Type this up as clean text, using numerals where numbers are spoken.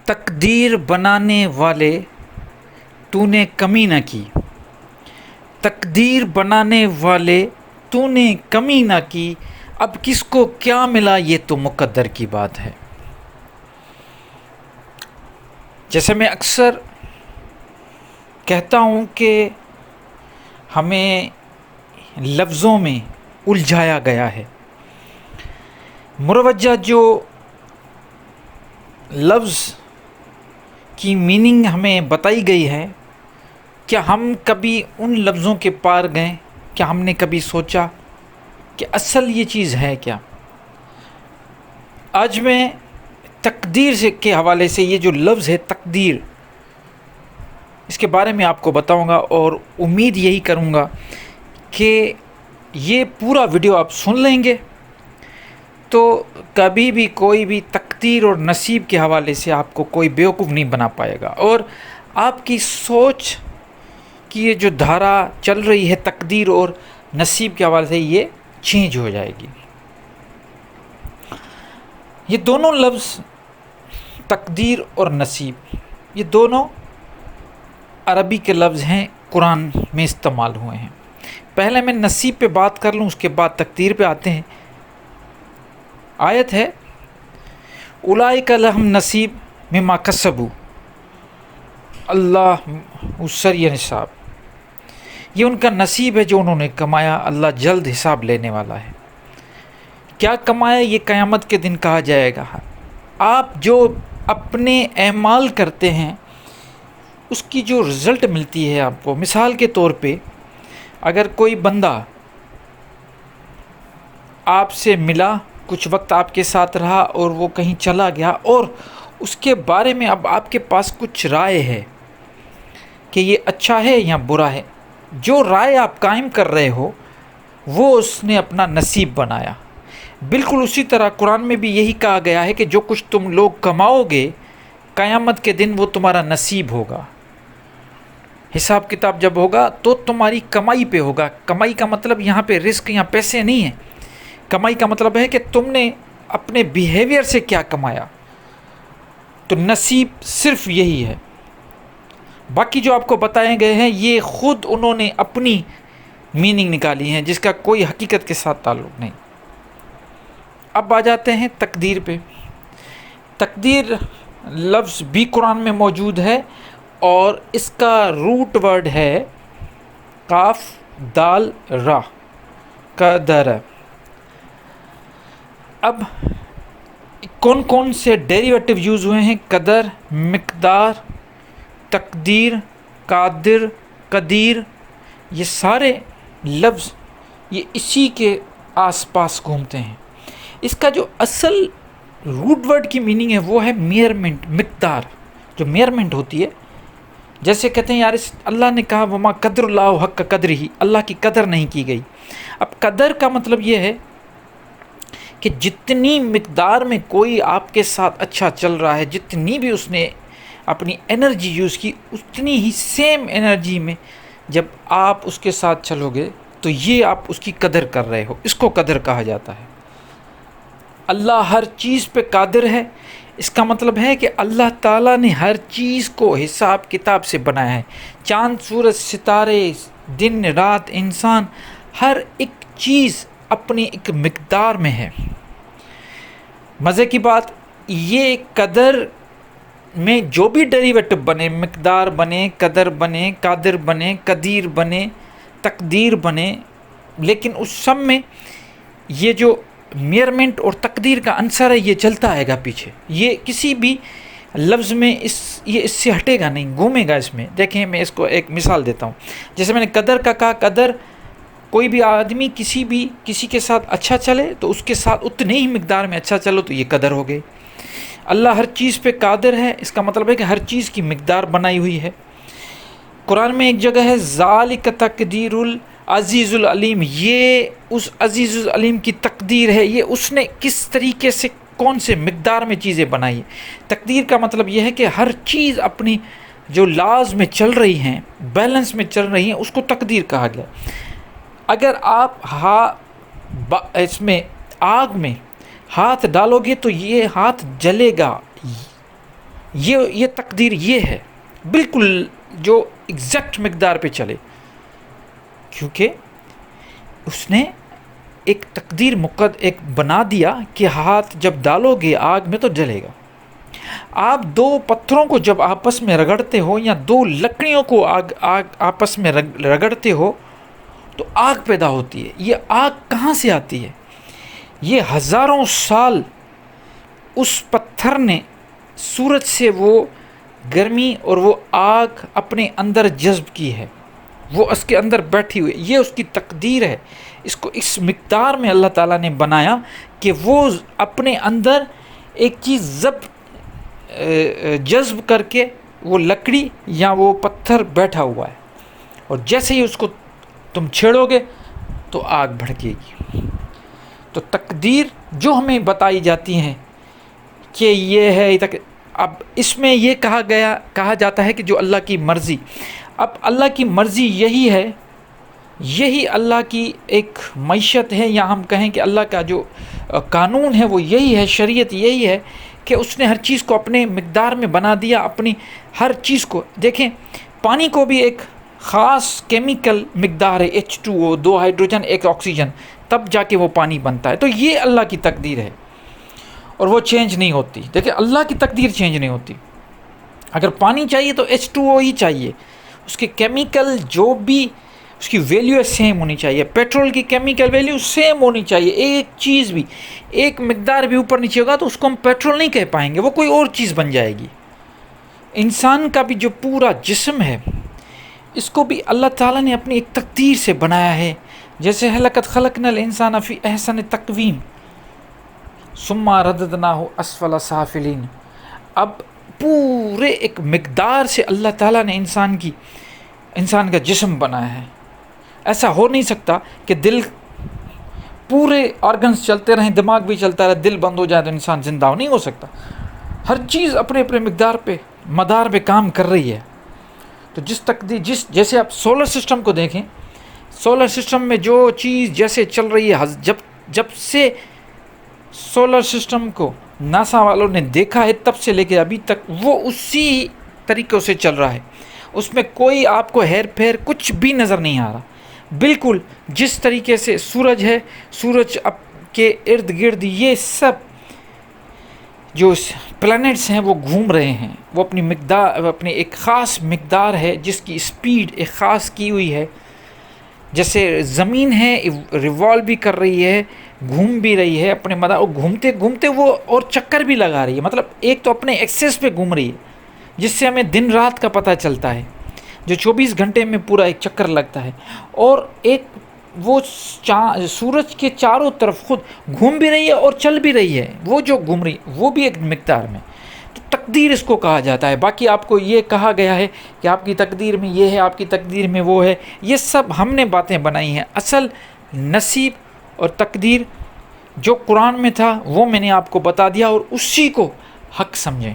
تقدیر بنانے والے تو نے کمی نہ کی، تقدیر بنانے والے تو نے کمی نہ کی، اب کس کو کیا ملا یہ تو مقدر کی بات ہے۔ جیسے میں اکثر کہتا ہوں کہ ہمیں لفظوں میں الجھایا گیا ہے، مروجہ جو لفظ کی میننگ ہمیں بتائی گئی ہے، کیا ہم کبھی ان لفظوں کے پار گئے؟ کیا ہم نے کبھی سوچا کہ اصل یہ چیز ہے کیا؟ آج میں تقدیر کے حوالے سے یہ جو لفظ ہے تقدیر، اس کے بارے میں آپ کو بتاؤں گا، اور امید یہی کروں گا کہ یہ پورا ویڈیو آپ سن لیں گے تو کبھی بھی کوئی بھی تقدیر اور نصیب کے حوالے سے آپ کو کوئی بیوقوف نہیں بنا پائے گا، اور آپ کی سوچ کی یہ جو دھارا چل رہی ہے تقدیر اور نصیب کے حوالے سے یہ چینج ہو جائے گی۔ یہ دونوں لفظ تقدیر اور نصیب، یہ دونوں عربی کے لفظ ہیں، قرآن میں استعمال ہوئے ہیں۔ پہلے میں نصیب پہ بات کر لوں، اس کے بعد تقدیر پہ آتے ہیں۔ آیت ہے اولئک لہم نصیب مما کسبوا اللہ سریع حساب، یہ ان کا نصیب ہے جو انہوں نے کمایا، اللہ جلد حساب لینے والا ہے۔ کیا کمایا یہ قیامت کے دن کہا جائے گا۔ آپ جو اپنے اعمال کرتے ہیں اس کی جو رزلٹ ملتی ہے آپ کو، مثال کے طور پہ اگر کوئی بندہ آپ سے ملا، کچھ وقت آپ کے ساتھ رہا اور وہ کہیں چلا گیا، اور اس کے بارے میں اب آپ کے پاس کچھ رائے ہے کہ یہ اچھا ہے یا برا ہے، جو رائے آپ قائم کر رہے ہو وہ اس نے اپنا نصیب بنایا۔ بالکل اسی طرح قرآن میں بھی یہی کہا گیا ہے کہ جو کچھ تم لوگ کماؤ گے قیامت کے دن وہ تمہارا نصیب ہوگا۔ حساب کتاب جب ہوگا تو تمہاری کمائی پہ ہوگا۔ کمائی کا مطلب یہاں پہ رزق یا پیسے نہیں ہے، کمائی کا مطلب ہے کہ تم نے اپنے بیہیویئر سے کیا کمایا، تو نصیب صرف یہی ہے۔ باقی جو آپ کو بتائے گئے ہیں یہ خود انہوں نے اپنی میننگ نکالی ہیں جس کا کوئی حقیقت کے ساتھ تعلق نہیں۔ اب آ جاتے ہیں تقدیر پہ۔ تقدیر لفظ بھی قرآن میں موجود ہے اور اس کا روٹ ورڈ ہے قاف دال را، قدر۔ اب کون کون سے ڈیریویٹو یوز ہوئے ہیں؟ قدر، مقدار، تقدیر، قادر، قدیر، یہ سارے لفظ یہ اسی کے آس پاس گھومتے ہیں۔ اس کا جو اصل روٹ ورڈ کی میننگ ہے وہ ہے میئرمنٹ، مقدار، جو میئرمنٹ ہوتی ہے۔ جیسے کہتے ہیں یار اللہ نے کہا وما قدر اللہ حق قدر ہی، اللہ کی قدر نہیں کی گئی۔ اب قدر کا مطلب یہ ہے کہ جتنی مقدار میں کوئی آپ کے ساتھ اچھا چل رہا ہے، جتنی بھی اس نے اپنی انرجی یوز کی، اتنی ہی سیم انرجی میں جب آپ اس کے ساتھ چلو گے تو یہ آپ اس کی قدر کر رہے ہو، اس کو قدر کہا جاتا ہے۔ اللہ ہر چیز پہ قادر ہے، اس کا مطلب ہے کہ اللہ تعالیٰ نے ہر چیز کو حساب کتاب سے بنایا ہے۔ چاند، سورج، ستارے، دن رات، انسان، ہر ایک چیز اپنی ایک مقدار میں ہے۔ مزے کی بات یہ قدر میں جو بھی ڈیریویٹو بنے، مقدار بنے، قدر بنے، قادر بنے، قدیر بنے، تقدیر بنے، لیکن اس سب میں یہ جو میئرمنٹ اور تقدیر کا عنصر ہے یہ چلتا آئے گا پیچھے، یہ کسی بھی لفظ میں یہ اس سے ہٹے گا نہیں، گھومے گا اس میں۔ دیکھیں میں اس کو ایک مثال دیتا ہوں، جیسے میں نے قدر کا کہا، قدر کوئی بھی آدمی کسی کے ساتھ اچھا چلے تو اس کے ساتھ اتنے ہی مقدار میں اچھا چلو تو یہ قدر ہو گئی۔ اللہ ہر چیز پہ قادر ہے، اس کا مطلب ہے کہ ہر چیز کی مقدار بنائی ہوئی ہے۔ قرآن میں ایک جگہ ہے ذالک تقدیر العزیز العلیم، یہ اس عزیز العلیم کی تقدیر ہے، یہ اس نے کس طریقے سے کون سے مقدار میں چیزیں بنائی ہیں۔ تقدیر کا مطلب یہ ہے کہ ہر چیز اپنی جو لاز میں چل رہی ہیں، بیلنس میں چل رہی ہیں، اس کو تقدیر کہا گیا۔ اگر آپ اس میں آگ میں ہاتھ ڈالو گے تو یہ ہاتھ جلے گا، یہ تقدیر یہ ہے بالکل جو ایگزیکٹ مقدار پہ چلے، کیونکہ اس نے ایک تقدیر ایک بنا دیا کہ ہاتھ جب ڈالو گے آگ میں تو جلے گا۔ آپ دو پتھروں کو جب آپس میں رگڑتے ہو یا دو لکڑیوں کو آپس میں رگڑتے ہو تو آگ پیدا ہوتی ہے۔ یہ آگ کہاں سے آتی ہے؟ یہ ہزاروں سال اس پتھر نے سورج سے وہ گرمی اور وہ آگ اپنے اندر جذب کی ہے، وہ اس کے اندر بیٹھی ہوئی، یہ اس کی تقدیر ہے۔ اس کو اس مقدار میں اللہ تعالیٰ نے بنایا کہ وہ اپنے اندر ایک چیز جذب کر کے وہ لکڑی یا وہ پتھر بیٹھا ہوا ہے، اور جیسے ہی اس کو تم چھیڑو گے تو آگ بھڑکے گی۔ تو تقدیر جو ہمیں بتائی جاتی ہیں کہ یہ ہے، اب اس میں یہ کہا جاتا ہے کہ جو اللہ کی مرضی، اب اللہ کی مرضی یہی ہے، یہی اللہ کی ایک معیشت ہے، یا ہم کہیں کہ اللہ کا جو قانون ہے وہ یہی ہے، شریعت یہی ہے کہ اس نے ہر چیز کو اپنے مقدار میں بنا دیا، اپنی ہر چیز کو۔ دیکھیں پانی کو بھی ایک خاص کیمیکل مقدار ہے، H2O، 2 ہائیڈروجن 1 آکسیجن، تب جا کے وہ پانی بنتا ہے۔ تو یہ اللہ کی تقدیر ہے اور وہ چینج نہیں ہوتی۔ دیکھیں اللہ کی تقدیر چینج نہیں ہوتی۔ اگر پانی چاہیے تو H2O ہی چاہیے، اس کے کیمیکل جو بھی اس کی ویلیو سیم ہونی چاہیے، پیٹرول کی کیمیکل ویلیو سیم ہونی چاہیے، ایک چیز بھی ایک مقدار بھی اوپر نیچے ہوگا تو اس کو ہم پیٹرول نہیں کہہ پائیں گے، وہ کوئی اور چیز بن جائے گی۔ انسان کا بھی جو پورا جسم ہے اس کو بھی اللہ تعالیٰ نے اپنی ایک تقدیر سے بنایا ہے، جیسے لقد خلقنا الانسان فی احسن تقویم ثم رددناہ اسفل سافلین۔ اب پورے ایک مقدار سے اللہ تعالیٰ نے انسان کا جسم بنایا ہے۔ ایسا ہو نہیں سکتا کہ دل پورے آرگنز چلتے رہیں، دماغ بھی چلتا رہے، دل بند ہو جائے تو انسان زندہ نہیں ہو سکتا۔ ہر چیز اپنے اپنے مقدار پہ مدار پہ کام کر رہی ہے۔ تو جیسے آپ سولر سسٹم کو دیکھیں، سولر سسٹم میں جو چیز جیسے چل رہی ہے، جب سے سولر سسٹم کو ناسا والوں نے دیکھا ہے تب سے لے کے ابھی تک وہ اسی طریقے سے چل رہا ہے، اس میں کوئی آپ کو ہیر پھیر کچھ بھی نظر نہیں آ رہا۔ بالکل جس طریقے سے سورج ہے، سورج کے ارد گرد یہ سب جو پلانٹس ہیں وہ گھوم رہے ہیں، وہ اپنی ایک خاص مقدار ہے جس کی اسپیڈ ایک خاص کی ہوئی ہے۔ جیسے زمین ہے ریوالو بھی کر رہی ہے، گھوم بھی رہی ہے اپنے مدار، اور گھومتے گھومتے وہ اور چکر بھی لگا رہی ہے، مطلب ایک تو اپنے ایکسس پہ گھوم رہی ہے جس سے ہمیں دن رات کا پتہ چلتا ہے، جو 24 گھنٹے میں پورا ایک چکر لگتا ہے، اور ایک وہ سورج کے چاروں طرف خود گھوم بھی رہی ہے اور چل بھی رہی ہے، وہ جو گھوم رہی وہ بھی ایک مقدار میں۔ تو تقدیر اس کو کہا جاتا ہے۔ باقی آپ کو یہ کہا گیا ہے کہ آپ کی تقدیر میں یہ ہے، آپ کی تقدیر میں وہ ہے، یہ سب ہم نے باتیں بنائی ہیں۔ اصل نصیب اور تقدیر جو قرآن میں تھا وہ میں نے آپ کو بتا دیا، اور اسی کو حق سمجھیں۔